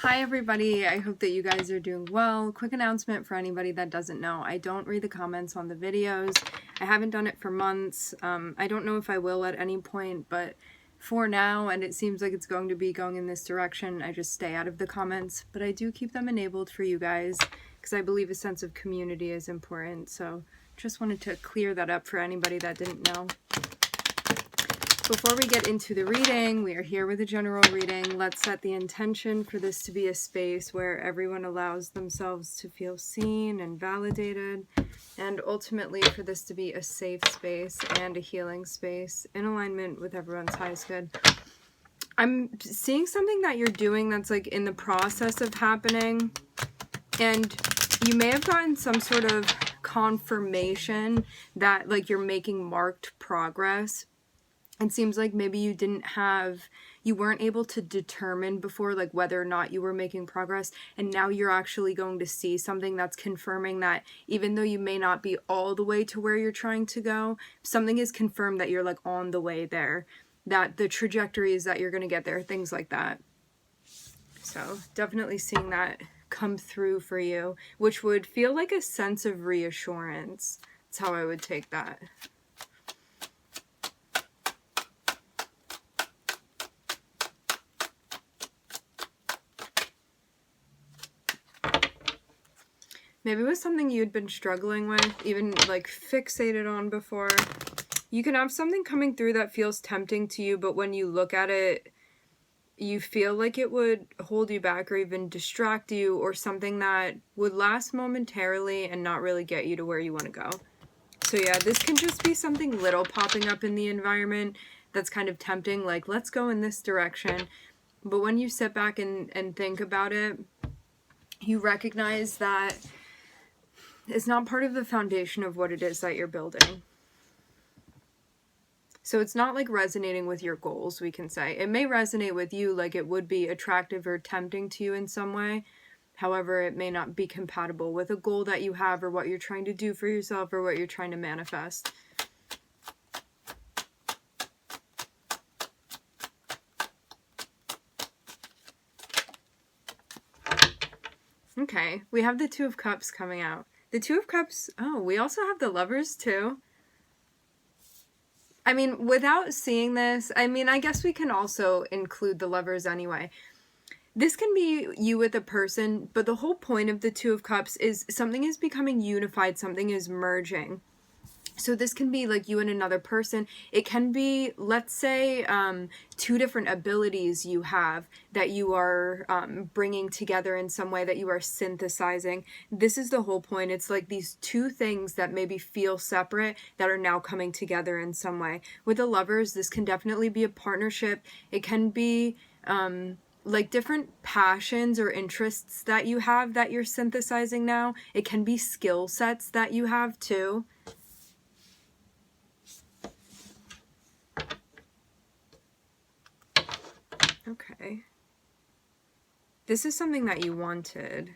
Hi everybody, I hope that you guys are doing well. Quick announcement for anybody that doesn't know, I don't read the comments on the videos. I haven't done it for months. I don't know if I will at any point, but for now, and it seems like it's going to be going in this direction, I just stay out of the comments. But I do keep them enabled for you guys because I believe a sense of community is important. So just wanted to clear that up for anybody that didn't know. Before we get into the reading, we are here with a general reading. Let's set the intention for this to be a space where everyone allows themselves to feel seen and validated, and ultimately for this to be a safe space and a healing space in alignment with everyone's highest good. I'm seeing something that you're doing that's like in the process of happening, and you may have gotten some sort of confirmation that like you're making marked progress. It seems like maybe you weren't able to determine before like whether or not you were making progress, and now you're actually going to see something that's confirming that even though you may not be all the way to where you're trying to go, something is confirmed that you're like on the way there, that the trajectory is that you're going to get there, things like that. So definitely seeing that come through for you, which would feel like a sense of reassurance. That's how I would take that. Maybe it was something you'd been struggling with, even like fixated on before. You can have something coming through that feels tempting to you, but when you look at it, you feel like it would hold you back or even distract you, or something that would last momentarily and not really get you to where you want to go. So yeah, this can just be something little popping up in the environment that's kind of tempting, like let's go in this direction. But when you sit back and think about it, you recognize that it's not part of the foundation of what it is that you're building. So it's not like resonating with your goals, we can say. It may resonate with you, like it would be attractive or tempting to you in some way. However, it may not be compatible with a goal that you have, or what you're trying to do for yourself, or what you're trying to manifest. Okay, we have the Two of Cups coming out. The Two of Cups, oh, we also have the Lovers too. I mean, without seeing this, I mean, I guess we can also include the Lovers anyway. This can be you with a person, but the whole point of the Two of Cups is something is becoming unified, something is merging. So this can be like you and another person. It can be, let's say, two different abilities you have that you are bringing together in some way, that you are synthesizing. This is the whole point. It's like these two things that maybe feel separate that are now coming together in some way. With the Lovers, this can definitely be a partnership. It can be like different passions or interests that you have that you're synthesizing now. It can be skill sets that you have too. Okay. This is something that you wanted.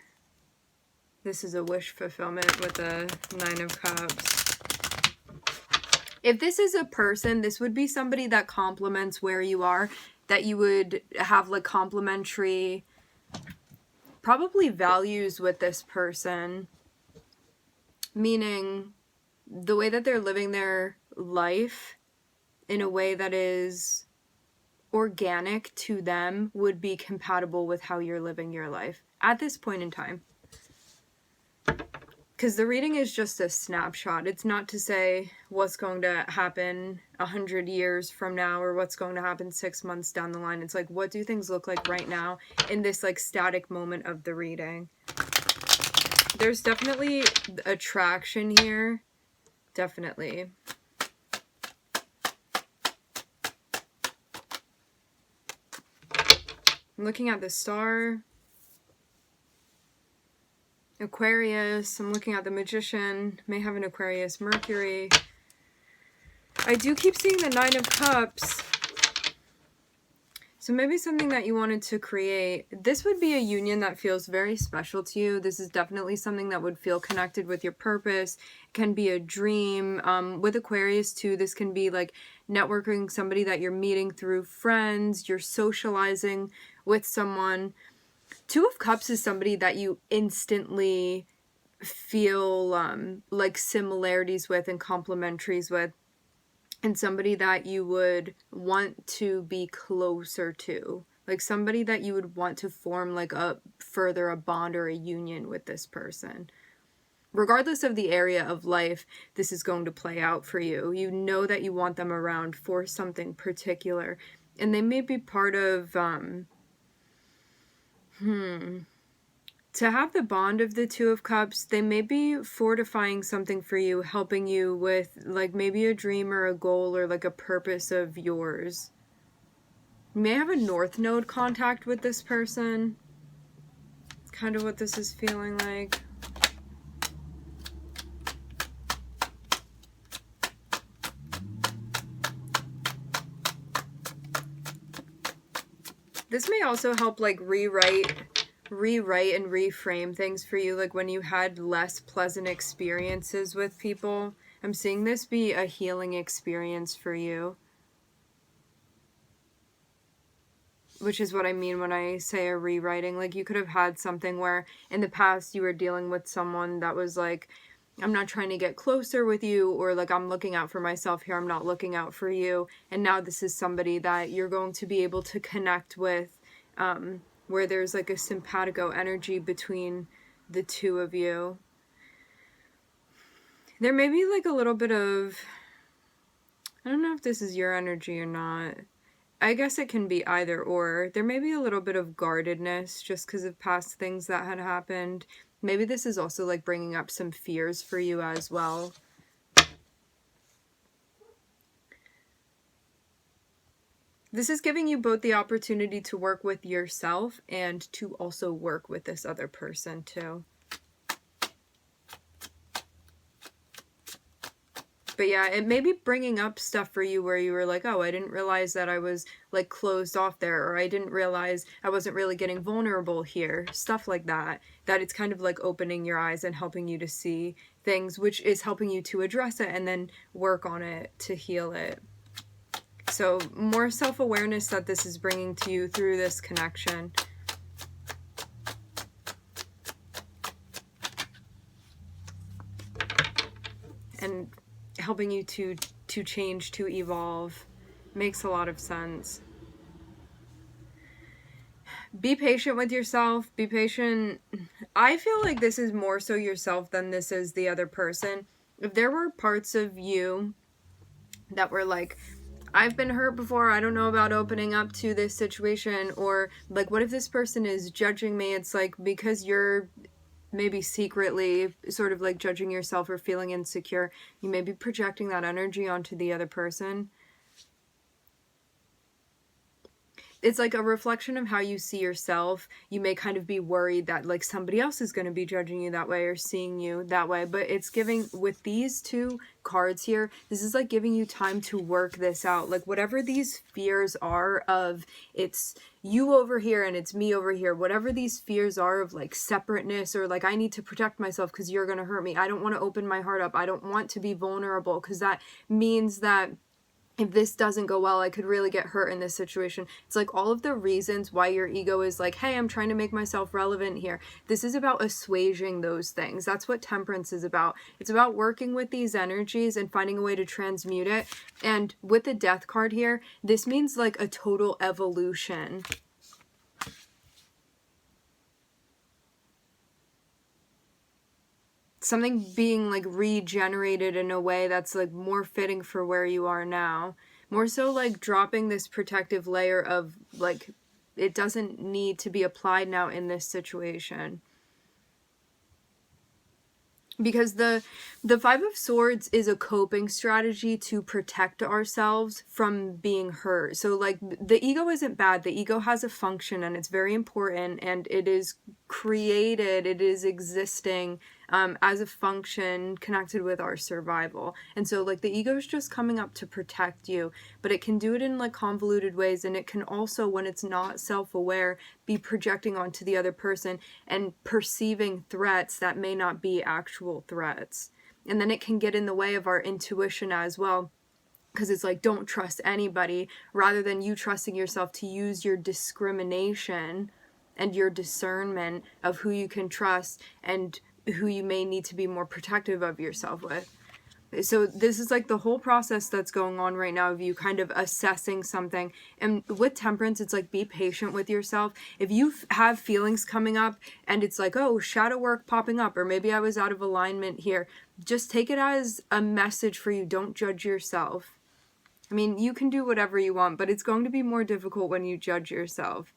This is a wish fulfillment with the Nine of Cups. If this is a person, this would be somebody that complements where you are, that you would have like complementary, probably values with this person. Meaning the way that they're living their life in a way that is organic to them would be compatible with how you're living your life at this point in time. Because the reading is just a snapshot. It's not to say what's going to happen 100 years from now, or what's going to happen 6 months down the line. It's like, what do things look like right now in this like static moment of the reading? There's definitely attraction here. Definitely. I'm looking at the Star, Aquarius. I'm looking at the Magician. May have an Aquarius, Mercury. I do keep seeing the Nine of Cups. So maybe something that you wanted to create. This would be a union that feels very special to you. This is definitely something that would feel connected with your purpose. It can be a dream. With Aquarius too, this can be like networking, somebody that you're meeting through friends. You're socializing with someone. Two of Cups is somebody that you instantly feel like similarities with and complementaries with, and somebody that you would want to be closer to, like somebody that you would want to form like a bond or a union with this person. Regardless of the area of life this is going to play out for you, you know that you want them around for something particular, and they may be part of to have the bond of the Two of Cups. They may be fortifying something for you, helping you with like maybe a dream or a goal or like a purpose of yours. You may have a North Node contact with this person. It's kind of what this is feeling like. This may also help like rewrite and reframe things for you, like when you had less pleasant experiences with people. I'm seeing this be a healing experience for you, which is what I mean when I say a rewriting. Like you could have had something where in the past you were dealing with someone that was like, I'm not trying to get closer with you, or like I'm looking out for myself here, I'm not looking out for you. And now this is somebody that you're going to be able to connect with, where there's like a simpatico energy between the two of you. There may be like a little bit of, I don't know if this is your energy or not. I guess it can be either or. There may be a little bit of guardedness just because of past things that had happened. Maybe this is also like bringing up some fears for you as well. This is giving you both the opportunity to work with yourself and to also work with this other person too. But yeah, it may be bringing up stuff for you where you were like, oh, I didn't realize that I was like closed off there, or I didn't realize I wasn't really getting vulnerable here. Stuff like that. That it's kind of like opening your eyes and helping you to see things, which is helping you to address it and then work on it to heal it. So more self-awareness that this is bringing to you through this connection. And helping you to change, to evolve. Makes a lot of sense. Be patient with yourself. Be patient. I feel like this is more so yourself than this is the other person. If there were parts of you that were like, I've been hurt before, I don't know about opening up to this situation, or like, what if this person is judging me? It's like, because you're maybe secretly sort of like judging yourself or feeling insecure, you may be projecting that energy onto the other person. It's like a reflection of how you see yourself. You may kind of be worried that like somebody else is going to be judging you that way or seeing you that way. But it's giving, with these two cards here, this is like giving you time to work this out. Like whatever these fears are of, it's you over here and it's me over here, whatever these fears are of like separateness, or like I need to protect myself because you're going to hurt me, I don't want to open my heart up, I don't want to be vulnerable because that means that if this doesn't go well, I could really get hurt in this situation. It's like all of the reasons why your ego is like, hey, I'm trying to make myself relevant here. This is about assuaging those things. That's what temperance is about. It's about working with these energies and finding a way to transmute it. And with the death card here, this means like a total evolution. Something being like regenerated in a way that's like more fitting for where you are now. More so like dropping this protective layer of like, it doesn't need to be applied now in this situation. Because the Five of Swords is a coping strategy to protect ourselves from being hurt. So like the ego isn't bad. The ego has a function and it's very important, and it is created, it is existing as a function connected with our survival. And so like the ego is just coming up to protect you, but it can do it in like convoluted ways, and it can also, when it's not self-aware, be projecting onto the other person and perceiving threats that may not be actual threats. And then it can get in the way of our intuition as well, because it's like, don't trust anybody, rather than you trusting yourself to use your discrimination and your discernment of who you can trust and who you may need to be more protective of yourself with. So this is like the whole process that's going on right now of you kind of assessing something. And with temperance, it's like, be patient with yourself. If you have feelings coming up and it's like, oh, shadow work popping up, or maybe I was out of alignment here, just take it as a message for you. Don't judge yourself. I mean, you can do whatever you want, but it's going to be more difficult when you judge yourself.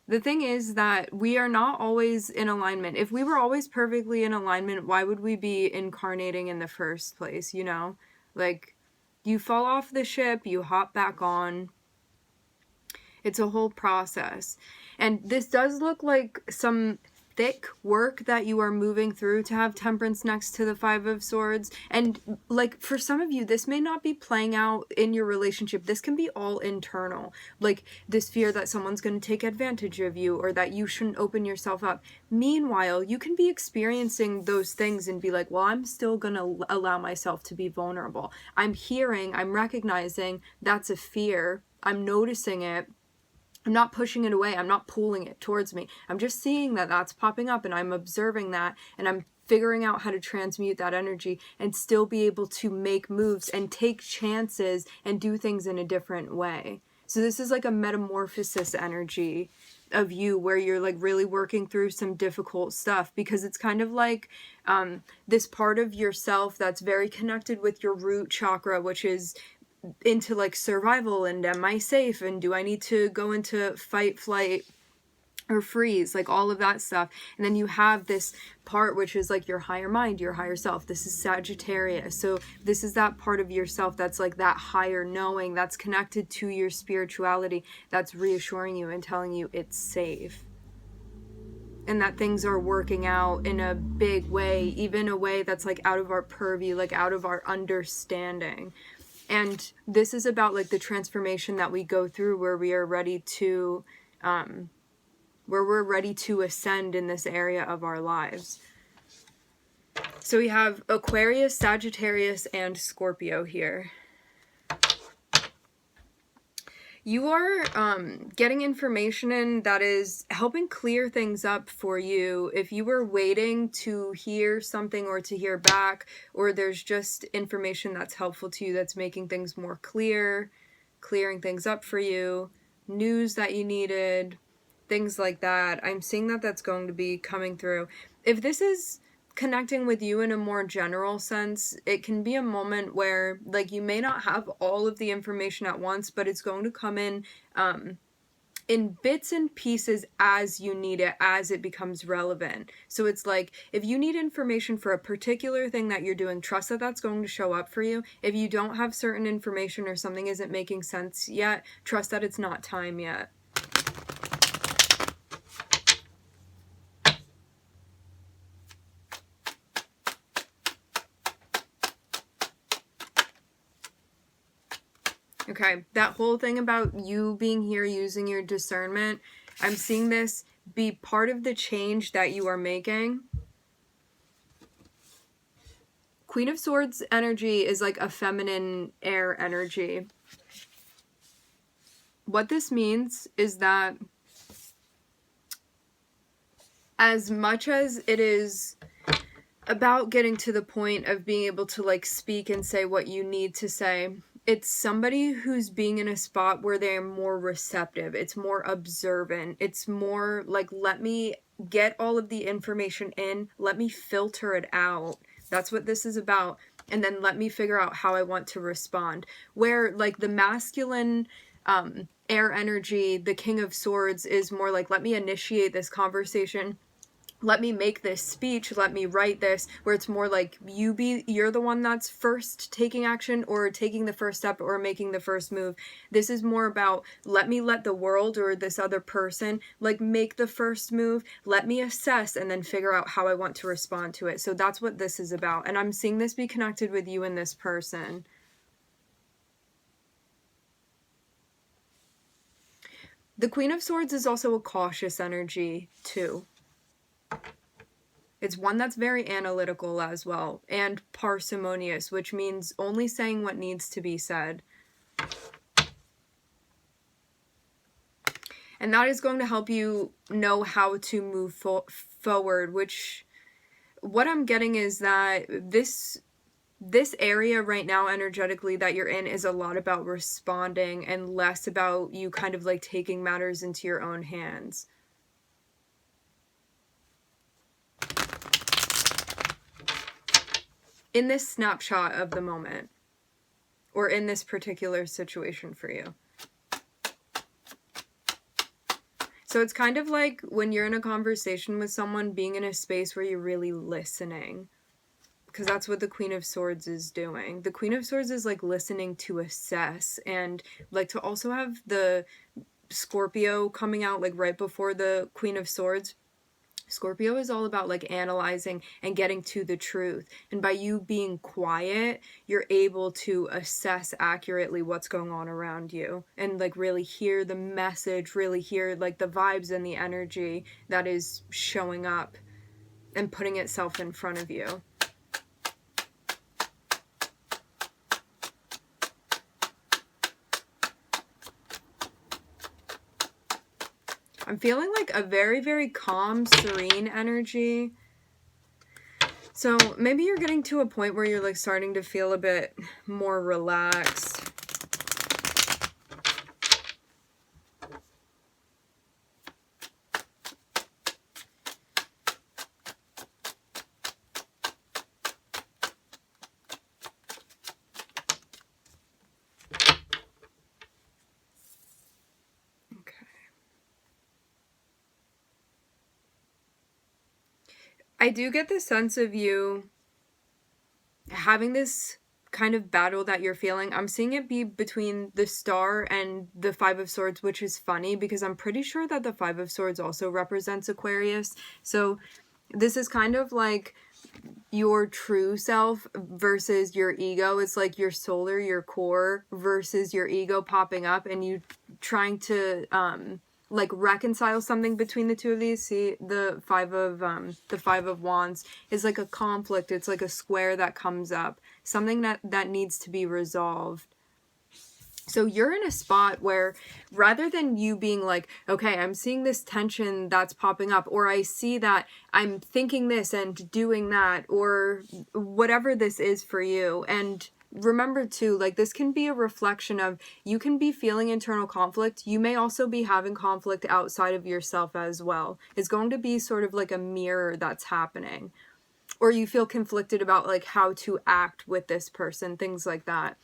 The thing is that we are not always in alignment. If we were always perfectly in alignment, why would we be incarnating in the first place, you know? Like, you fall off the ship, you hop back on. It's a whole process. And this does look like some thick work that you are moving through to have temperance next to the Five of Swords. And like, for some of you, this may not be playing out in your relationship. This can be all internal, like this fear that someone's going to take advantage of you, or that you shouldn't open yourself up. Meanwhile, you can be experiencing those things and be like, well, I'm still going to allow myself to be vulnerable. I'm recognizing that's a fear. I'm noticing it. I'm not pushing it away. I'm not pulling it towards me. I'm just seeing that that's popping up, and I'm observing that, and I'm figuring out how to transmute that energy and still be able to make moves and take chances and do things in a different way. So this is like a metamorphosis energy of you, where you're like really working through some difficult stuff, because it's kind of like this part of yourself that's very connected with your root chakra, which is into like survival and am I safe, and do I need to go into fight, flight, or freeze, like all of that stuff. And then you have this part which is like your higher mind, your higher self. This is Sagittarius. So this is that part of yourself that's like that higher knowing, that's connected to your spirituality, that's reassuring you and telling you it's safe, and that things are working out in a big way, even a way that's like out of our purview, like out of our understanding. And this is about like the transformation that we go through, where we are ready to, where we're ready to ascend in this area of our lives. So we have Aquarius, Sagittarius, and Scorpio here. You are getting information in that is helping clear things up for you. If you were waiting to hear something or to hear back, or there's just information that's helpful to you, that's making things more clear, clearing things up for you, news that you needed, things like that. I'm seeing that that's going to be coming through. If this is connecting with you in a more general sense, it can be a moment where like you may not have all of the information at once, but it's going to come in bits and pieces as you need it, as it becomes relevant. So it's like, if you need information for a particular thing that you're doing, trust that that's going to show up for you. If you don't have certain information, or something isn't making sense yet, trust that it's not time yet. Okay, that whole thing about you being here using your discernment, I'm seeing this be part of the change that you are making. Queen of Swords energy is like a feminine air energy. What this means is that as much as it is about getting to the point of being able to like speak and say what you need to say, it's somebody who's being in a spot where they're more receptive. It's more observant. It's more like, let me get all of the information in. Let me filter it out. That's what this is about. And then let me figure out how I want to respond. Where like the masculine air energy, the King of Swords, is more like, let me initiate this conversation. Let me make this speech, let me write this, where it's more like you're the one that's first taking action, or taking the first step, or making the first move. This is more about, let the world or this other person like make the first move, let me assess, and then figure out how I want to respond to it. So that's what this is about. And I'm seeing this be connected with you and this person. The Queen of Swords is also a cautious energy too. It's one that's very analytical as well, and parsimonious, which means only saying what needs to be said. And that is going to help you know how to move forward, which what I'm getting is that this area right now energetically that you're in is a lot about responding and less about you kind of like taking matters into your own hands. In this snapshot of the moment, or in this particular situation for you. So it's kind of like when you're in a conversation with someone, being in a space where you're really listening. Because that's what the Queen of Swords is doing. The Queen of Swords is like listening to assess, and like to also have the Scorpio coming out like right before the Queen of Swords. Scorpio is all about like analyzing and getting to the truth. And by you being quiet, you're able to assess accurately what's going on around you and like really hear the message, really hear like the vibes and the energy that is showing up and putting itself in front of you. I'm feeling like a very, very calm, serene energy. So maybe you're getting to a point where you're like starting to feel a bit more relaxed. I do get the sense of you having this kind of battle that you're feeling. I'm seeing it be between the Star and the Five of Swords, which is funny because I'm pretty sure that the Five of Swords also represents Aquarius. So this is kind of like your true self versus your ego. It's like your soul or your core versus your ego popping up and you trying to like reconcile something between the two of these. See, the Five of Wands is like a conflict. It's like a square that comes up, something that needs to be resolved. So you're in a spot where rather than you being like, okay, I'm seeing this tension that's popping up, or I see that I'm thinking this and doing that, or whatever this is for you. And remember too, like this can be a reflection of, you can be feeling internal conflict. You may also be having conflict outside of yourself as well. It's going to be sort of like a mirror that's happening. Or you feel conflicted about like how to act with this person, things like that.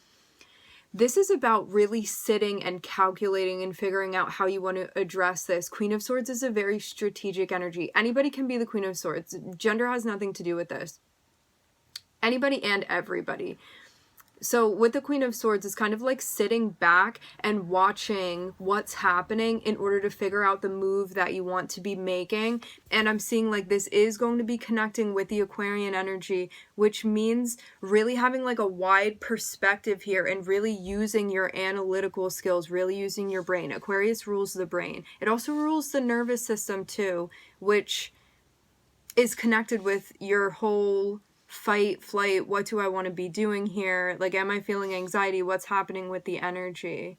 This is about really sitting and calculating and figuring out how you want to address this. Queen of Swords is a very strategic energy. Anybody can be the Queen of Swords. Gender has nothing to do with this. Anybody and everybody. So with the Queen of Swords, it's kind of like sitting back and watching what's happening in order to figure out the move that you want to be making. And I'm seeing like this is going to be connecting with the Aquarian energy, which means really having like a wide perspective here and really using your analytical skills, really using your brain. Aquarius rules the brain. It also rules the nervous system too, which is connected with your whole fight, flight, what do I want to be doing here? Like, am I feeling anxiety? What's happening with the energy?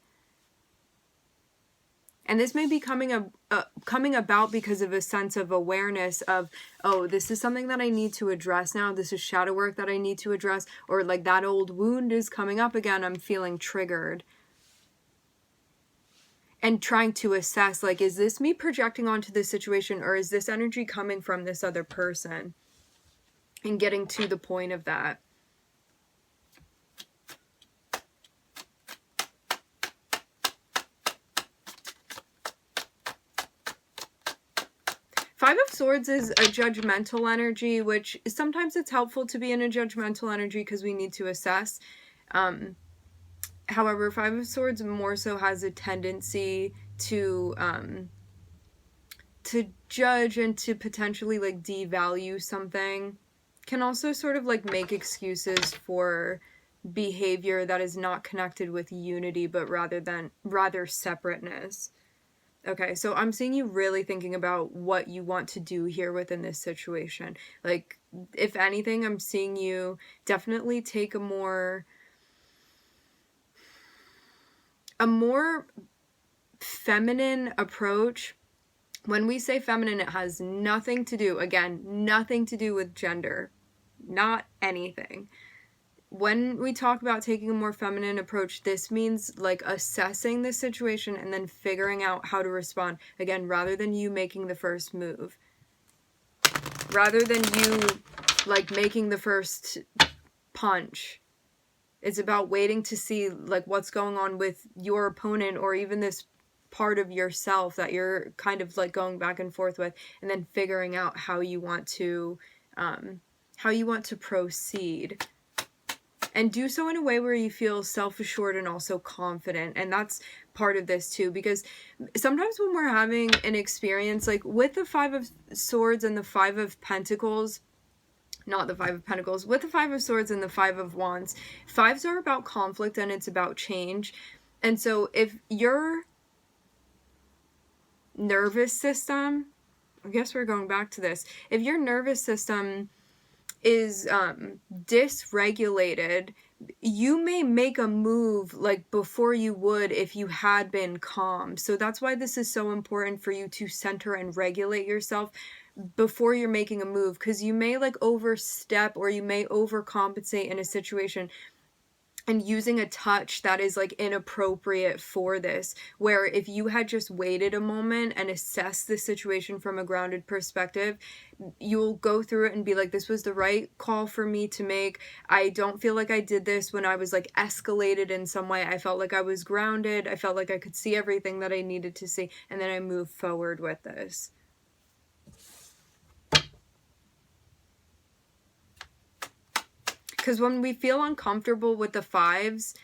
And this may be coming about because of a sense of awareness of, oh, this is something that I need to address now. This is shadow work that I need to address. Or like that old wound is coming up again. I'm feeling triggered. And trying to assess, like, is this me projecting onto this situation, or is this energy coming from this other person? And getting to the point of that. Five of Swords is a judgmental energy, which sometimes it's helpful to be in a judgmental energy because we need to assess. However, Five of Swords more so has a tendency to judge and to potentially like devalue something. Can also sort of like make excuses for behavior that is not connected with unity, but rather separateness. Okay, so I'm seeing you really thinking about what you want to do here within this situation. Like, if anything, I'm seeing you definitely take a more feminine approach. When we say feminine, it has nothing to do, again, nothing to do with gender. Not anything. When we talk about taking a more feminine approach, this means like assessing the situation and then figuring out how to respond. Again, rather than you making the first move. Rather than you like making the first punch. It's about waiting to see like what's going on with your opponent, or even this part of yourself that you're kind of like going back and forth with, and then figuring out how you want to proceed. And do so in a way where you feel self-assured and also confident. And that's part of this too, because sometimes when we're having an experience like with the Five of Swords and the Five of Pentacles, not the Five of Pentacles, with the Five of Swords and the Five of Wands, fives are about conflict and it's about change. And so if your nervous system, I guess we're going back to this, if your nervous system is dysregulated, you may make a move like before you would if you had been calm. So that's why this is so important for you to center and regulate yourself before you're making a move, because you may like overstep or you may overcompensate in a situation and using a touch that is like inappropriate for this, where if you had just waited a moment and assessed the situation from a grounded perspective, you'll go through it and be like, this was the right call for me to make. I don't feel like I did this when I was like escalated in some way. I felt like I was grounded. I felt like I could see everything that I needed to see, and then I moved forward with this. Because when we feel uncomfortable with the fives,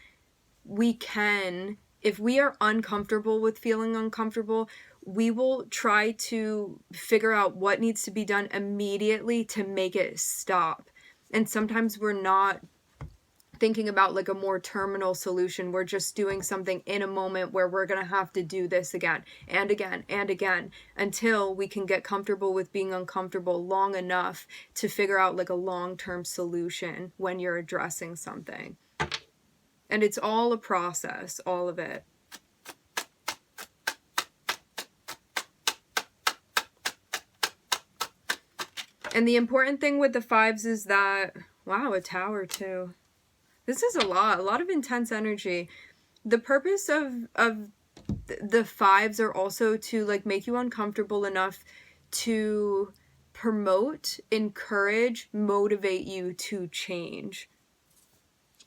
we can, if we are uncomfortable with feeling uncomfortable, we will try to figure out what needs to be done immediately to make it stop. And sometimes we're not thinking about like a more terminal solution. We're just doing something in a moment where we're going to have to do this again and again and again until we can get comfortable with being uncomfortable long enough to figure out like a long-term solution when you're addressing something. And it's all a process, all of it. And the important thing with the fives is that, wow, a Tower too. This is a lot of intense energy. The purpose of the fives are also to like make you uncomfortable enough to promote, encourage, motivate you to change.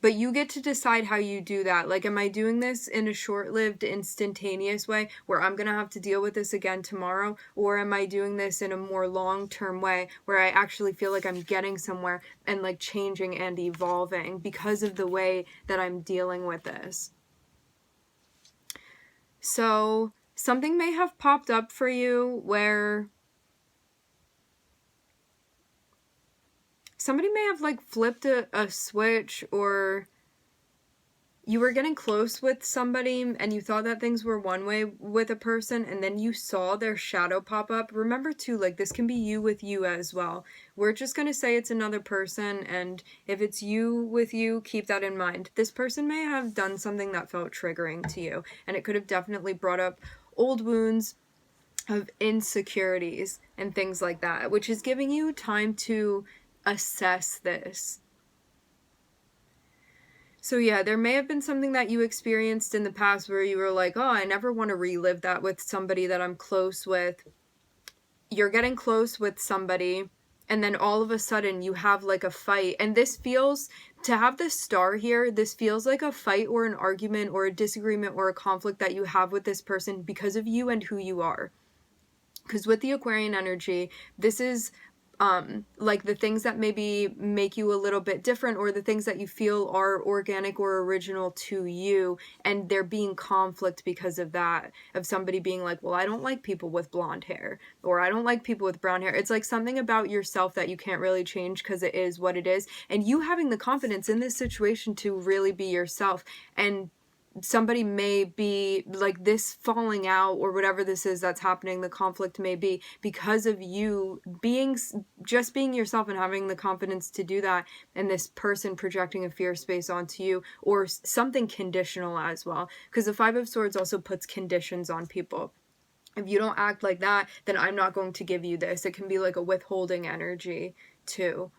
But you get to decide how you do that. Like, am I doing this in a short-lived, instantaneous way where I'm going to have to deal with this again tomorrow? Or am I doing this in a more long-term way where I actually feel like I'm getting somewhere and like changing and evolving because of the way that I'm dealing with this? So something may have popped up for you where somebody may have like flipped a switch, or you were getting close with somebody and you thought that things were one way with a person, and then you saw their shadow pop up. Remember too, like this can be you with you as well. We're just going to say it's another person, and if it's you with you, keep that in mind. This person may have done something that felt triggering to you, and it could have definitely brought up old wounds of insecurities and things like that, which is giving you time to assess this. So yeah, there may have been something that you experienced in the past where you were like, oh, I never want to relive that with somebody that I'm close with. You're getting close with somebody, and then all of a sudden you have like a fight. And this feels, to have this star here, this feels like a fight or an argument or a disagreement or a conflict that you have with this person because of you and who you are. Because with the Aquarian energy, this is like the things that maybe make you a little bit different, or the things that you feel are organic or original to you, and there being conflict because of that, of somebody being like, well, I don't like people with blonde hair, or I don't like people with brown hair. It's like something about yourself that you can't really change because it is what it is, and you having the confidence in this situation to really be yourself. And somebody may be like this falling out or whatever this is that's happening, the conflict may be because of you just being yourself and having the confidence to do that, and this person projecting a fear space onto you, or something conditional as well, because the Five of Swords also puts conditions on people. If you don't act like that, then I'm not going to give you this. It can be like a withholding energy too.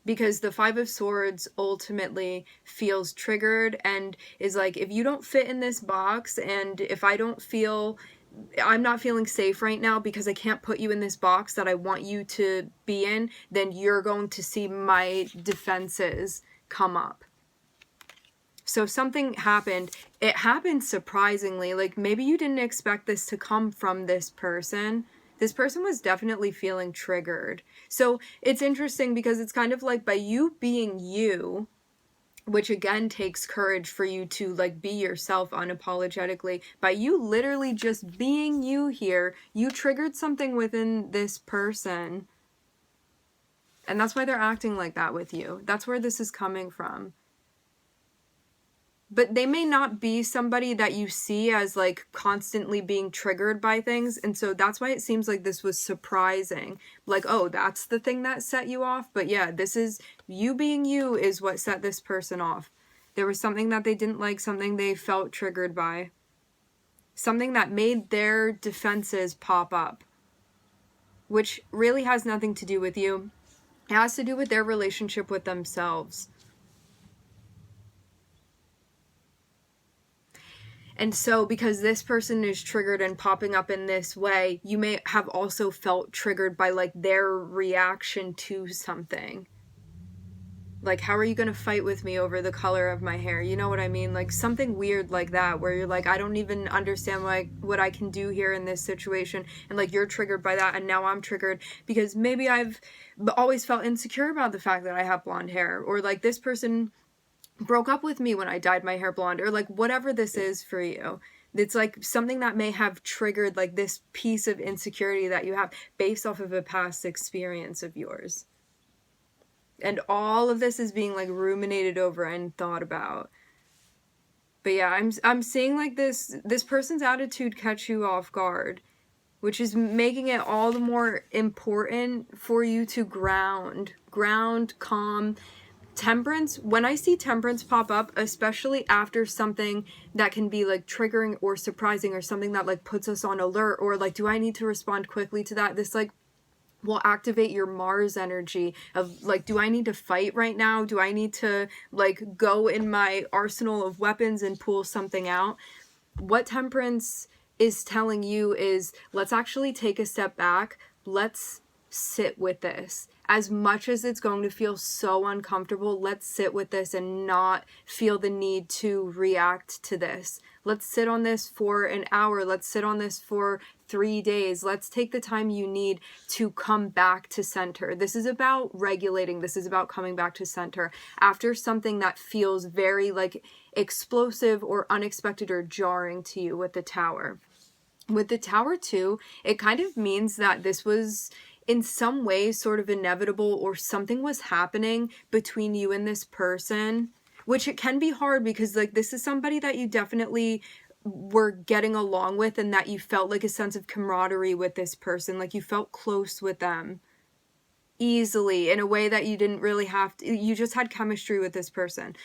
Because the Five of Swords ultimately feels triggered and is like, if you don't fit in this box, and if I'm not feeling safe right now because I can't put you in this box that I want you to be in, then you're going to see my defenses come up. So something happened. It happened surprisingly. Like, maybe you didn't expect this to come from this person. This person was definitely feeling triggered. So it's interesting because it's kind of like, by you being you, which again takes courage for you to like be yourself unapologetically, by you literally just being you here, you triggered something within this person. And that's why they're acting like that with you. That's where this is coming from. But they may not be somebody that you see as like constantly being triggered by things. And so that's why it seems like this was surprising. Like, oh, that's the thing that set you off. But yeah, this is you being you is what set this person off. There was something that they didn't like, something they felt triggered by, something that made their defenses pop up, which really has nothing to do with you. It has to do with their relationship with themselves. And so because this person is triggered and popping up in this way, you may have also felt triggered by like their reaction to something. Like, how are you going to fight with me over the color of my hair? You know what I mean? Like something weird like that, where you're like, I don't even understand what I can do here in this situation. And like, you're triggered by that. And now I'm triggered because maybe I've always felt insecure about the fact that I have blonde hair, or like this person broke up with me when I dyed my hair blonde, or like whatever this is for you. It's like something that may have triggered like this piece of insecurity that you have based off of a past experience of yours. And all of this is being like ruminated over and thought about. But yeah, I'm seeing like this person's attitude catch you off guard, which is making it all the more important for you to ground, calm. Temperance, when I see temperance pop up, especially after something that can be like triggering or surprising, or something that like puts us on alert, or like, do I need to respond quickly to that? This like will activate your Mars energy of like, do I need to fight right now? Do I need to like go in my arsenal of weapons and pull something out? What temperance is telling you is, let's actually take a step back. Let's sit with this. As much as it's going to feel so uncomfortable, let's sit with this and not feel the need to react to this. Let's sit on this for an hour. Let's sit on this for 3 days. Let's take the time you need to come back to center. This is about regulating. This is about coming back to center after something that feels very like explosive or unexpected or jarring to you with the Tower. With the Tower too, it kind of means that this was in some way sort of inevitable, or something was happening between you and this person, which it can be hard because like this is somebody that you definitely were getting along with, and that you felt like a sense of camaraderie with this person, like you felt close with them easily in a way that you didn't really have to, you just had chemistry with this person.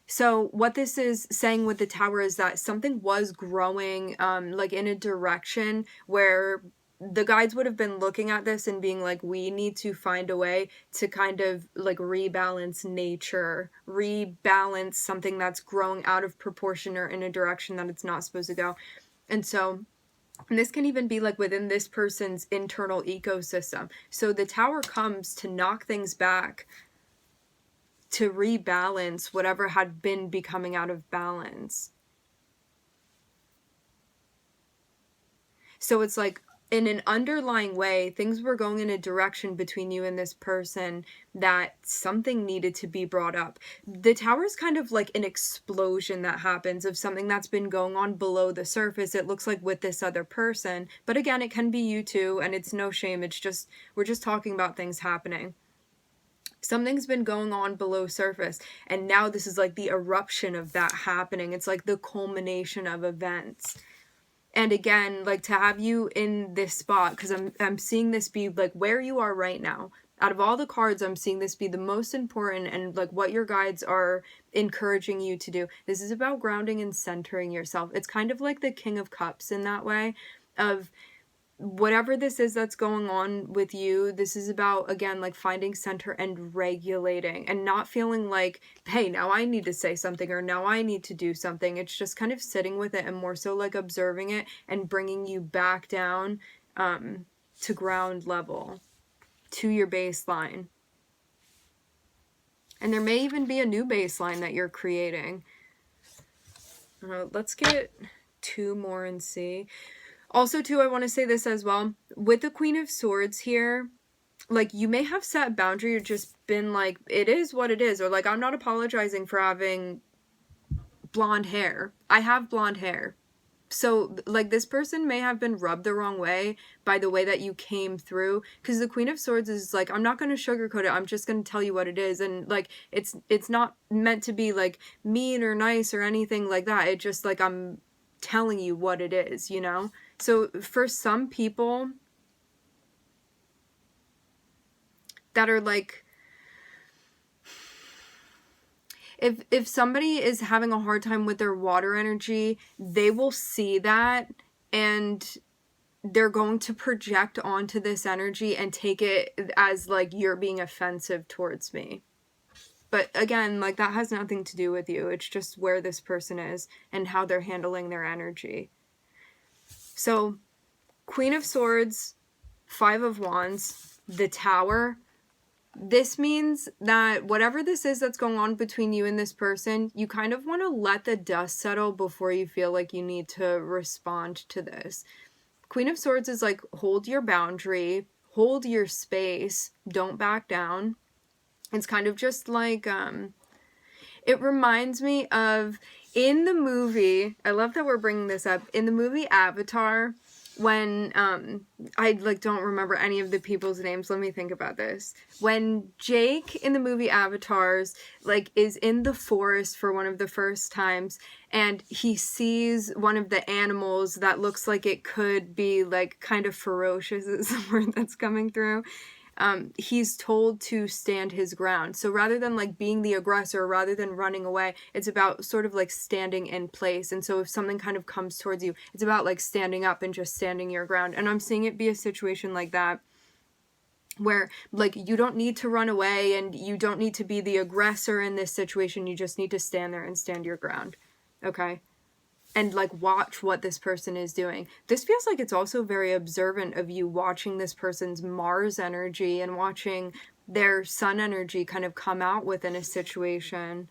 So what this is saying with the Tower is that something was growing like in a direction where the guides would have been looking at this and being like, we need to find a way to kind of like rebalance nature, rebalance something that's growing out of proportion or in a direction that it's not supposed to go. And so, and this can even be like within this person's internal ecosystem. So the Tower comes to knock things back, to rebalance whatever had been becoming out of balance. So it's like, in an underlying way, things were going in a direction between you and this person that something needed to be brought up. The Tower is kind of like an explosion that happens of something that's been going on below the surface. It looks like with this other person, but again, it can be you too, and it's no shame. It's just, we're just talking about things happening. Something's been going on below surface, and now this is like the eruption of that happening. It's like the culmination of events. And again, like, to have you in this spot, because I'm seeing this be like where you are right now. Out of all the cards, I'm seeing this be the most important, and like what your guides are encouraging you to do. This is about grounding and centering yourself. It's kind of like the King of Cups in that way, of whatever this is that's going on with you. This is about, again, like finding center and regulating, and not feeling like, hey, now I need to say something, or now I need to do something. It's just kind of sitting with it, and more so like observing it and bringing you back down to ground level, to your baseline. And there may even be a new baseline that you're creating. Let's get 2 more and see. Also, too, I want to say this as well. With the Queen of Swords here, like, you may have set a boundary or just been like, it is what it is. Or like, I'm not apologizing for having blonde hair. I have blonde hair. So, like, this person may have been rubbed the wrong way by the way that you came through. Because the Queen of Swords is like, I'm not going to sugarcoat it. I'm just going to tell you what it is. And, like, it's not meant to be, like, mean or nice or anything like that. It just, like, I'm telling you what it is, you know? So for some people that are like, if somebody is having a hard time with their water energy, they will see that, and they're going to project onto this energy and take it as like, you're being offensive towards me. But again, like, that has nothing to do with you. It's just where this person is and how they're handling their energy. So, Queen of Swords, 5 of Wands, the Tower. This means that whatever this is that's going on between you and this person, you kind of want to let the dust settle before you feel like you need to respond to this. Queen of Swords is like, hold your boundary, hold your space, don't back down. It's kind of just like, it reminds me of, in the movie, I love that we're bringing this up, in the movie Avatar, when, I, like, don't remember any of the people's names, let me think about this. When Jake in the movie Avatars, like, is in the forest for one of the first times, and he sees one of the animals that looks like it could be, like, kind of ferocious, is the word that's coming through. He's told to stand his ground. So rather than like being the aggressor, rather than running away, it's about sort of like standing in place. And so if something kind of comes towards you, it's about like standing up and just standing your ground. And I'm seeing it be a situation like that, where like, you don't need to run away and you don't need to be the aggressor in this situation. You just need to stand there and stand your ground. Okay? And like, watch what this person is doing. This feels like it's also very observant of you, watching this person's Mars energy and watching their Sun energy kind of come out within a situation.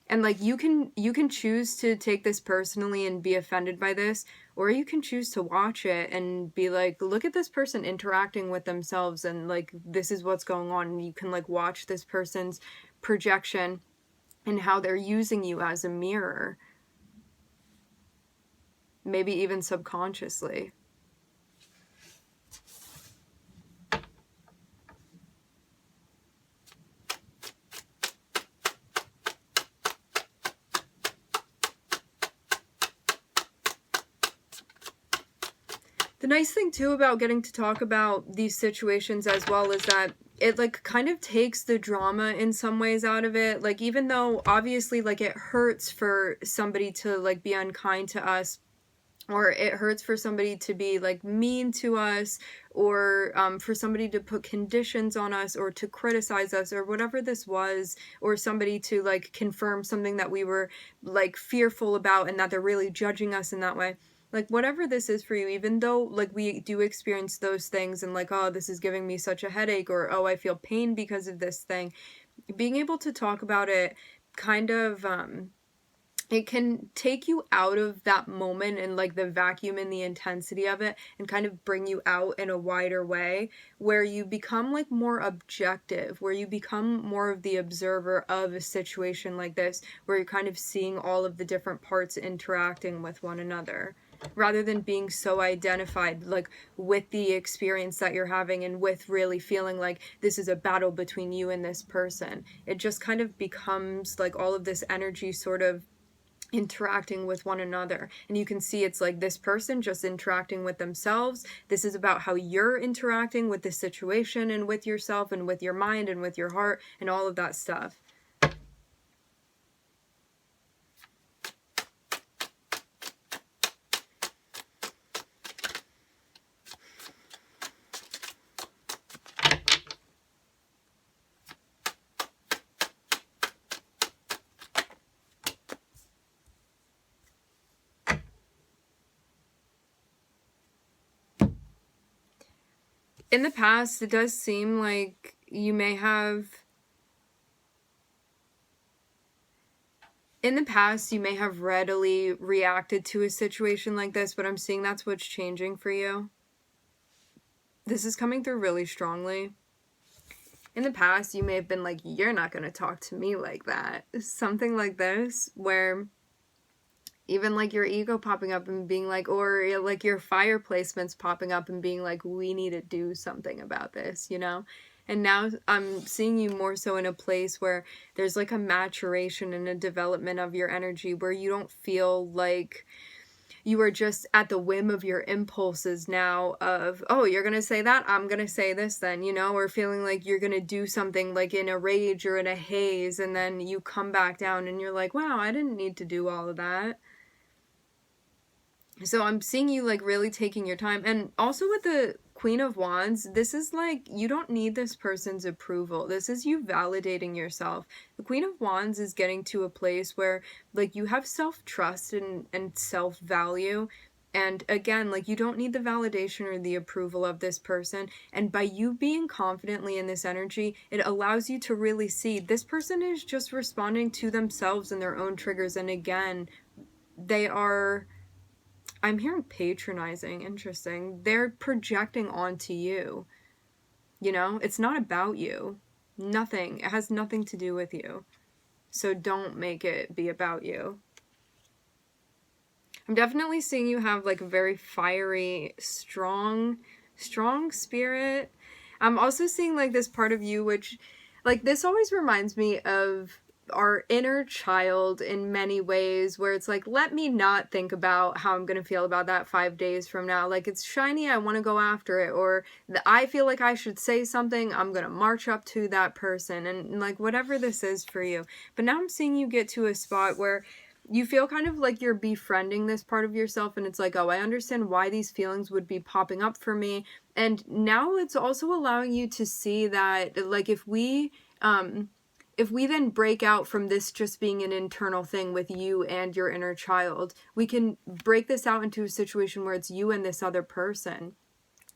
And like, you can choose to take this personally and be offended by this, or you can choose to watch it and be like, look at this person interacting with themselves, and like, this is what's going on. And you can like watch this person's projection and how they're using you as a mirror. Maybe even subconsciously. The nice thing too about getting to talk about these situations as well is that it like kind of takes the drama in some ways out of it. Like, even though obviously like it hurts for somebody to like be unkind to us, or it hurts for somebody to be like mean to us, or for somebody to put conditions on us, or to criticize us, or whatever this was, or somebody to like confirm something that we were like fearful about and that they're really judging us in that way. Like, whatever this is for you, even though like we do experience those things and like, oh, this is giving me such a headache, or oh, I feel pain because of this thing, being able to talk about it kind of it can take you out of that moment and like the vacuum and the intensity of it, and kind of bring you out in a wider way where you become like more objective, where you become more of the observer of a situation like this, where you're kind of seeing all of the different parts interacting with one another, rather than being so identified like with the experience that you're having and with really feeling like this is a battle between you and this person. It just kind of becomes like all of this energy sort of interacting with one another, and you can see it's like this person just interacting with themselves. This is about how you're interacting with the situation and with yourself and with your mind and with your heart and all of that stuff. In the past, it does seem like you may have readily reacted to a situation like this, but I'm seeing that's what's changing for you. This is coming through really strongly. In the past, you may have been like, you're not going to talk to me like that. Something like this, where even like your ego popping up and being like, or like your fire placements popping up and being like, we need to do something about this, you know? And now I'm seeing you more so in a place where there's like a maturation and a development of your energy, where you don't feel like you are just at the whim of your impulses now of, oh, you're going to say that, I'm going to say this then, you know, or feeling like you're going to do something like in a rage or in a haze, and then you come back down and you're like, wow, I didn't need to do all of that. So I'm seeing you like really taking your time. And also with the Queen of Wands, this is like, you don't need this person's approval. This is you validating yourself. The Queen of Wands is getting to a place where like you have self-trust and self-value. And again, like you don't need the validation or the approval of this person. And by you being confidently in this energy, it allows you to really see this person is just responding to themselves and their own triggers. And again, they are, I'm hearing patronizing. Interesting. They're projecting onto you. You know, it's not about you. Nothing. It has nothing to do with you. So don't make it be about you. I'm definitely seeing you have like a very fiery, strong spirit. I'm also seeing like this part of you, which like this always reminds me of our inner child in many ways, where it's like, let me not think about how I'm going to feel about that 5 days from now. Like, it's shiny, I want to go after it. Or I feel like I should say something, I'm going to march up to that person. And like, whatever this is for you. But now I'm seeing you get to a spot where you feel kind of like you're befriending this part of yourself, and it's like, oh, I understand why these feelings would be popping up for me. And now it's also allowing you to see that, like, if we then break out from this just being an internal thing with you and your inner child, we can break this out into a situation where it's you and this other person.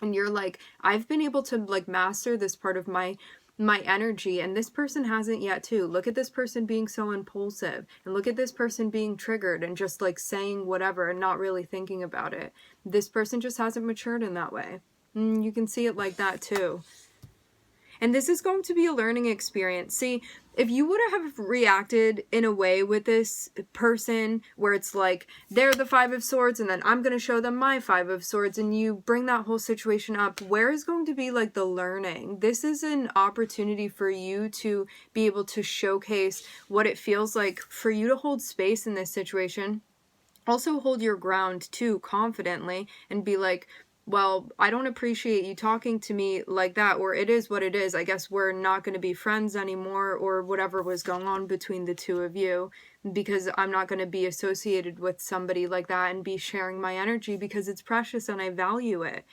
And you're like, I've been able to like master this part of my energy, and this person hasn't yet too. Look at this person being so impulsive, and look at this person being triggered and just like saying whatever and not really thinking about it. This person just hasn't matured in that way. You can see it like that too. And this is going to be a learning experience. See, if you would have reacted in a way with this person where it's like, they're the Five of Swords and then I'm going to show them my Five of Swords, and you bring that whole situation up, where is going to be like the learning? This is an opportunity for you to be able to showcase what it feels like for you to hold space in this situation. Also hold your ground too confidently and be like, well, I don't appreciate you talking to me like that, or it is what it is. I guess we're not going to be friends anymore, or whatever was going on between the two of you, because I'm not going to be associated with somebody like that and be sharing my energy because it's precious and I value it.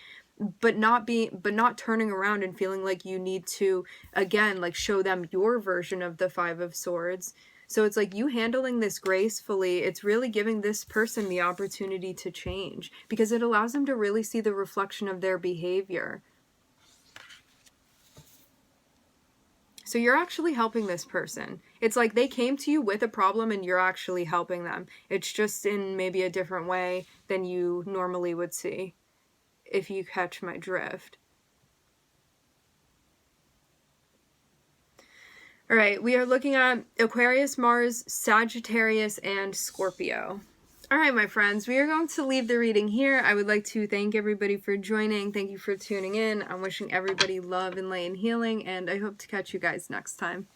But not turning around and feeling like you need to, again, like show them your version of the Five of Swords. So it's like you handling this gracefully, it's really giving this person the opportunity to change, because it allows them to really see the reflection of their behavior. So you're actually helping this person. It's like they came to you with a problem and you're actually helping them. It's just in maybe a different way than you normally would see, if you catch my drift. All right, we are looking at Aquarius, Mars, Sagittarius, and Scorpio. All right, my friends, we are going to leave the reading here. I would like to thank everybody for joining. Thank you for tuning in. I'm wishing everybody love and light and healing, and I hope to catch you guys next time.